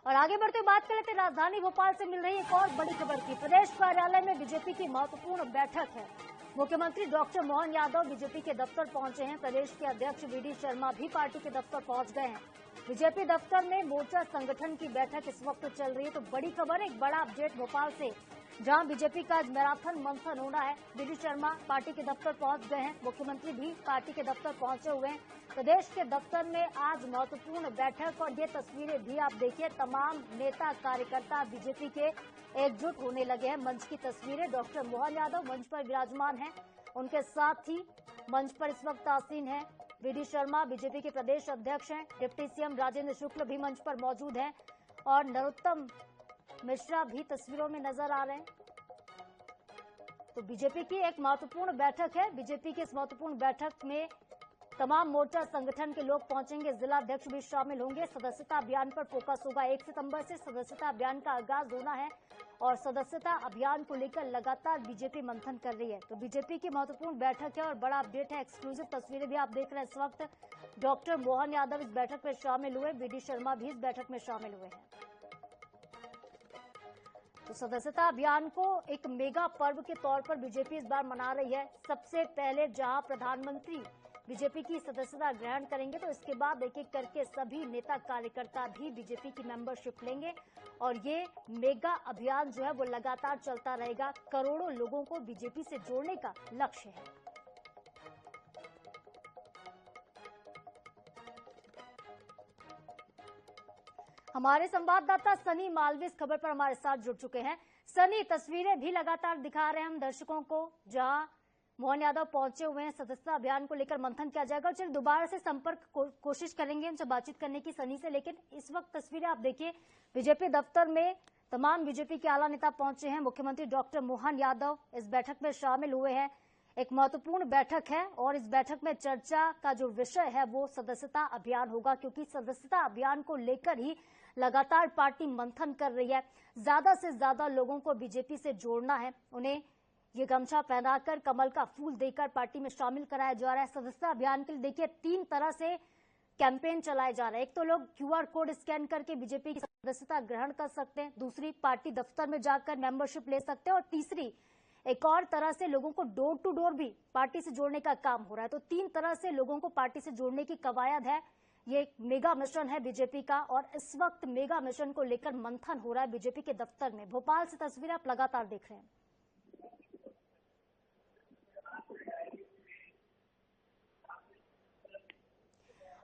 और आगे बढ़ते बात कर लेते हैं राजधानी भोपाल से मिल रही एक और बड़ी खबर की। प्रदेश कार्यालय में बीजेपी की महत्वपूर्ण बैठक है। मुख्यमंत्री डॉक्टर मोहन यादव बीजेपी के दफ्तर पहुंचे हैं। प्रदेश के अध्यक्ष वीडी शर्मा भी पार्टी के दफ्तर पहुंच गए हैं। बीजेपी दफ्तर में मोर्चा संगठन की बैठक इस वक्त चल रही है। तो बड़ी खबर, एक बड़ा अपडेट भोपाल से, जहां बीजेपी का आज मैराथन मंथन होना है। वीडी शर्मा पार्टी के दफ्तर पहुंच गए हैं। मुख्यमंत्री भी पार्टी के दफ्तर पहुंचे हुए हैं। प्रदेश के दफ्तर में आज महत्वपूर्ण बैठक, और ये तस्वीरें भी आप देखिए, तमाम नेता कार्यकर्ता बीजेपी के एकजुट होने लगे हैं। मंच की तस्वीरें, डॉक्टर मोहन यादव मंच पर विराजमान हैं। उनके साथ ही मंच पर इस वक्त आसीन है वीडी शर्मा, बीजेपी के प्रदेश अध्यक्ष हैं। डिप्टी सीएम राजेंद्र शुक्ल भी मंच पर मौजूद हैं और नरोत्तम मिश्रा भी तस्वीरों में नजर आ रहे हैं। तो बीजेपी की एक महत्वपूर्ण बैठक है। बीजेपी की इस महत्वपूर्ण बैठक में तमाम मोर्चा संगठन के लोग पहुंचेंगे। जिला अध्यक्ष भी शामिल होंगे। सदस्यता अभियान पर फोकस होगा। 1 सितंबर से सदस्यता अभियान का आगाज होना है और सदस्यता अभियान को लेकर लगातार बीजेपी मंथन कर रही है। तो बीजेपी की महत्वपूर्ण बैठक है और बड़ा अपडेट है। एक्सक्लूसिव तस्वीरें भी आप देख रहे हैं इस वक्त। डॉक्टर मोहन यादव इस बैठक में शामिल हुए, वीडी शर्मा भी इस बैठक में शामिल हुए हैं। तो सदस्यता अभियान को एक मेगा पर्व के तौर पर बीजेपी इस बार मना रही है। सबसे पहले जहां प्रधानमंत्री बीजेपी की सदस्यता ग्रहण करेंगे, तो इसके बाद एक एक करके सभी नेता कार्यकर्ता भी बीजेपी की मेंबरशिप लेंगे और ये मेगा अभियान जो है वो लगातार चलता रहेगा। करोड़ों लोगों को बीजेपी से जोड़ने का लक्ष्य है। हमारे संवाददाता सनी मालवी इस खबर पर हमारे साथ जुड़ चुके हैं। सनी, तस्वीरें भी लगातार दिखा रहे हैं हम दर्शकों को, जहां मोहन यादव पहुंचे हुए हैं। सदस्यता अभियान को लेकर मंथन किया जाएगा और चलिए दोबारा से संपर्क कोशिश करेंगे उनसे बातचीत करने की, सनी से। लेकिन इस वक्त तस्वीरें आप देखिए, बीजेपी दफ्तर में तमाम बीजेपी के आला नेता पहुंचे हैं। मुख्यमंत्री डॉक्टर मोहन यादव इस बैठक में शामिल हुए हैं। एक महत्वपूर्ण बैठक है और इस बैठक में चर्चा का जो विषय है वो सदस्यता अभियान होगा, क्योंकि सदस्यता अभियान को लेकर ही लगातार पार्टी मंथन कर रही है। ज्यादा से ज्यादा लोगों को बीजेपी से जोड़ना है। उन्हें ये गमछा पहनाकर, कमल का फूल देकर पार्टी में शामिल कराया जा रहा है। सदस्यता अभियान के लिए देखिए 3 तरह से कैंपेन चलाए जा रहे हैं। एक तो लोग QR कोड स्कैन करके बीजेपी की सदस्यता ग्रहण कर सकते हैं, दूसरी पार्टी दफ्तर में जाकर मेंबरशिप ले सकते हैं और तीसरी एक और तरह से लोगों को डोर टू डोर भी पार्टी से जोड़ने का काम हो रहा है। तो 3 तरह से लोगों को पार्टी से जोड़ने की कवायद है। ये एक मेगा मिशन है बीजेपी का और इस वक्त मेगा मिशन को लेकर मंथन हो रहा है बीजेपी के दफ्तर में। भोपाल से तस्वीरें आप लगातार देख रहे हैं।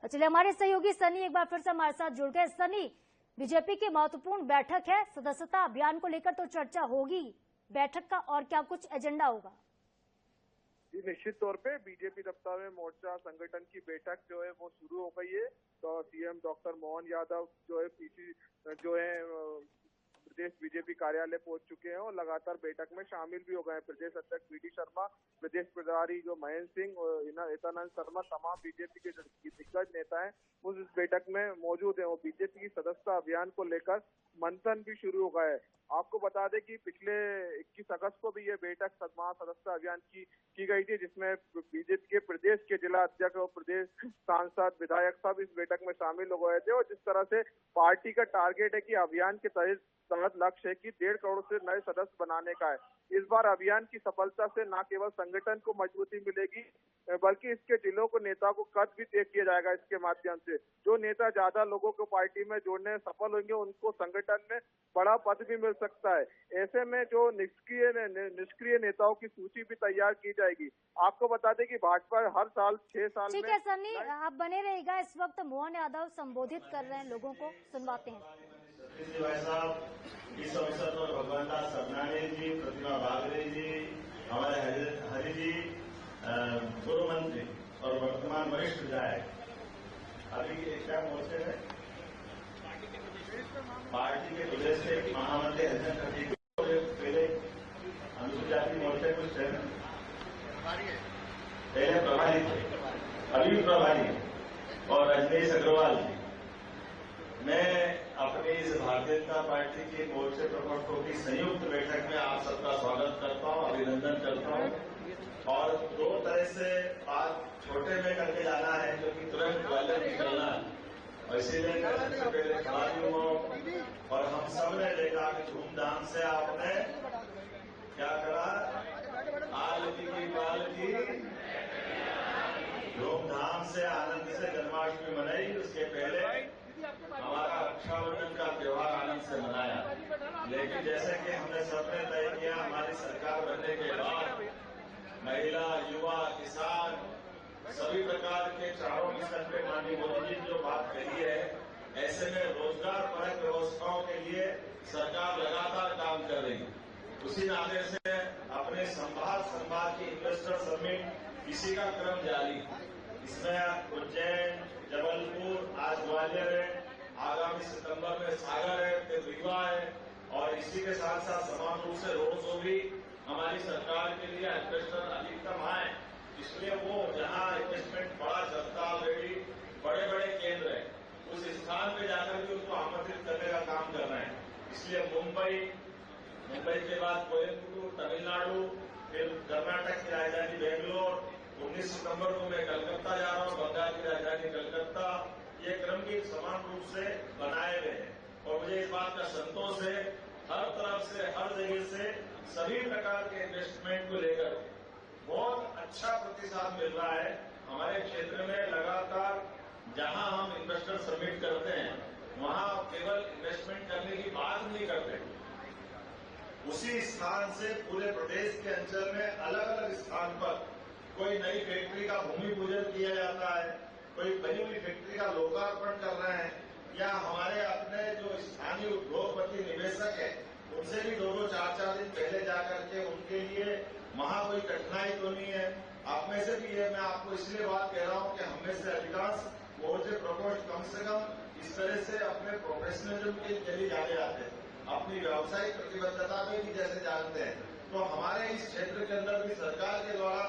चलिए, हमारे सहयोगी सनी एक बार फिर से हमारे साथ जुड़ गए। सनी, बीजेपी की महत्वपूर्ण बैठक है, सदस्यता अभियान को लेकर तो चर्चा होगी, बैठक का और क्या कुछ एजेंडा होगा? जी, निश्चित तौर पे बीजेपी दफ्तर में मोर्चा संगठन की बैठक जो है वो शुरू हो गई है। तो सीएम डॉक्टर मोहन यादव जो है प्रदेश बीजेपी कार्यालय पहुंच चुके हैं और लगातार बैठक में शामिल भी हो गए हैं। प्रदेश अध्यक्ष वीडी शर्मा, प्रदेश प्रभारी जो महेंद्र सिंह और नित्यानंद शर्मा, तमाम बीजेपी के दिग्गज नेता हैं उस बैठक में मौजूद है। वो बीजेपी की सदस्यता अभियान को लेकर मंथन भी शुरू हो गया है। आपको बता दें कि पिछले 21 अगस्त को भी ये बैठक सदस्यता अभियान की गई थी, जिसमें बीजेपी के प्रदेश के जिला अध्यक्ष और प्रदेश सांसद, विधायक सब इस बैठक में शामिल हो गए थे। और जिस तरह से पार्टी का टारगेट है कि अभियान के तहत लक्ष्य है कि 1.5 करोड़ से नए सदस्य बनाने का है। इस बार अभियान की सफलता से न केवल संगठन को मजबूती मिलेगी, बल्कि इसके जिलों को नेताओं को कद भी तय किया जाएगा। इसके माध्यम से जो नेता ज्यादा लोगों को पार्टी में जोड़ने में सफल होंगे, उनको संगठन में बड़ा पद भी मिल सकता है। ऐसे में जो निष्क्रिय नेताओं की सूची भी तैयार की जाएगी। आपको बता दें कि भाजपा हर साल 6 साल में। ठीक है सनी, आप बने रहिएगा। इस वक्त मोहन यादव संबोधित कर रहे हैं लोगों को, सुनवाते हैं। इस अवसर पर भगवान दास सबनानी जी, प्रतिमा बागरे जी, हमारे हरि जी, पूर्व मंत्री और वर्तमान वरिष्ठ विधायक, अभी क्या मोर्चे है पार्टी के प्रदेश से महामंत्री हरिजन जी पहले अनुसूचित जाति मोर्चे कुछ थे, पहले प्रभारी थे, अभी भी प्रभारी और रजनीश अग्रवाल जी। मैं अपनी इस भारतीय जनता पार्टी के मोर्चे प्रकोष्ठों की संयुक्त बैठक में आप सबका स्वागत करता हूं, अभिनंदन करता हूं। और 2 तरह से बात छोटे में करके जाना है, क्योंकि तुरंत ग्वालियर निकलना है और इसीलिए सबसे पहले खड़ा भी हुआ धूमधाम से आपने क्या करा, आल की बाल की धूमधाम से आनंद से जन्माष्टमी मनाई। उसके पहले हमारा रक्षाबंधन का त्योहार आनंद से मनाया। लेकिन जैसे कि हमने सबने तय किया, हमारी सरकार बनने के बाद महिला, युवा, किसान सभी प्रकार के चारों मिशन पे माननीय मोदी जी जो बात कही है, ऐसे में रोजगार परक व्यवस्थाओं के लिए सरकार लगातार काम कर रही है। उसी नाते से अपने संभाग की इन्वेस्टर समिट इसी का क्रम जारी। इसमें उज्जैन, जबलपुर, आज ग्वालियर है, आगामी सितंबर में सागर है, फिर रीवा है, और इसी के साथ साथ समान रूप से रोड शो भी हमारी सरकार के लिए इन्वेस्टर अधिकतम आए। इसलिए वो जहां इन्वेस्टमेंट बड़ा चलता ऑलरेडी बड़े बड़े केंद्र है, उस स्थान पे जाकर के उसको आमंत्रित करने का काम कर रहे हैं। इसलिए मुंबई के बाद कोयम्बटूर, तमिलनाडु, फिर कर्नाटक की राजधानी बेंगलोर, 19 सितंबर को मैं कलकत्ता जा रहा हूँ, बंगाल की राजधानी कलकत्ता। ये क्रम भी समान रूप से बनाए गए हैं और मुझे इस बात का संतोष है, हर तरफ से, हर जगह से सभी प्रकार के इन्वेस्टमेंट को लेकर बहुत अच्छा प्रतिसाद मिल रहा है। हमारे क्षेत्र में लगातार जहां हम इन्वेस्टर समिट करते हैं, वहां केवल इन्वेस्टमेंट करने की बात नहीं करते, उसी स्थान से पूरे प्रदेश के अंचल में अलग अलग स्थान पर कोई नई फैक्ट्री का भूमि पूजन किया जाता है, कोई बनी हुई फैक्ट्री का लोकार्पण कर रहे हैं, या हमारे अपने जो स्थानीय उद्योगपति निवेशक है उनसे भी 2-2, 4-4 दिन पहले जाकर के उनके लिए वहां कोई कठिनाई तो नहीं है। आप में से भी है, मैं आपको इसलिए बात कह रहा हूं कि हमें से अधिकांश बोर्ड से प्रकोष्ठ कम से कम इस तरह से अपने प्रोफेशनलिज्म के जरिए जाने जाते हैं, अपनी व्यावसायिक प्रतिबद्धता में भी जैसे जानते हैं। तो हमारे इस क्षेत्र के अंदर भी सरकार के द्वारा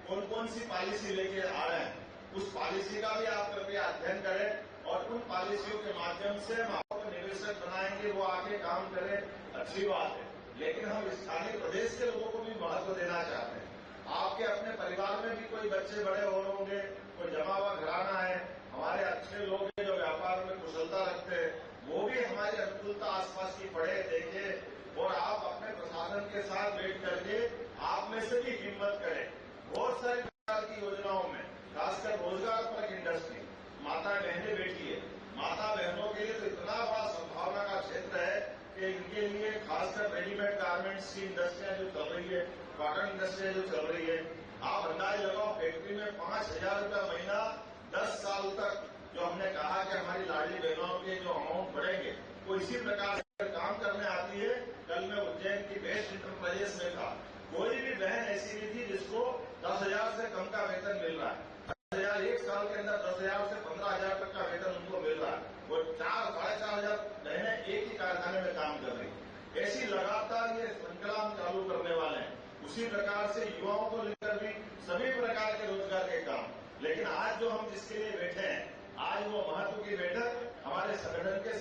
कौन कौन सी पॉलिसी लेके आ रहे हैं, उस पॉलिसी का भी आप कृपया अध्ययन करें और उन पॉलिसियों के माध्यम से हम आपको निवेशक बनाएंगे, वो आके काम करें, अच्छी बात है। लेकिन हम स्थानीय प्रदेश के लोगों को भी महत्व देना चाहते हैं। आपके अपने परिवार में भी कोई बच्चे बड़े हो रहे होंगे, कोई जमा हुआ घराना है, हमारे अच्छे लोग हैं जो व्यापार में कुशलता रखते हैं, वो भी हमारी अनुकूलता आसपास की पढ़े देखे, और आप अपने प्रशासन के साथ बैठ करके आप में से भी हिम्मत करें। बहुत सारी प्रकार की योजनाओं में खासकर रोजगार परक इंडस्ट्री, माता बहनें बैठी है, माता बहनों के लिए तो इतना बड़ा संभावना का क्षेत्र है कि इनके लिए खासकर रेडीमेड गारमेंट्स की इंडस्ट्रियां जो चल रही है, कॉटन इंडस्ट्रियां जो चल रही है, आप अंदाज लगाओ फैक्ट्री में 5,000 रुपया महीना 10 साल तक, जो हमने कहा कि हमारी लाडली बहनों के जो अमाउंट बढ़ेंगे वो इसी प्रकार से काम करने आती है। कल मैं उज्जैन की बेस्ट इंटरप्राइजेस में था, कोई भी बहन ऐसी नहीं थी जिसको 10,000 से कम का वेतन मिल रहा है। 10,000 एक साल के अंदर 10,000 से 15,000 तक का वेतन उनको मिल रहा है। वो 4-4,500 बहनें एक ही कारखाने में काम कर रही है। ऐसी लगातार ये श्रृंखला हम चालू करने वाले हैं। उसी प्रकार से युवाओं को लेकर भी सभी प्रकार के रोजगार के काम। लेकिन आज जो हम जिसके लिए बैठे हैं, आज वो महत्व की बैठक हमारे संगठन के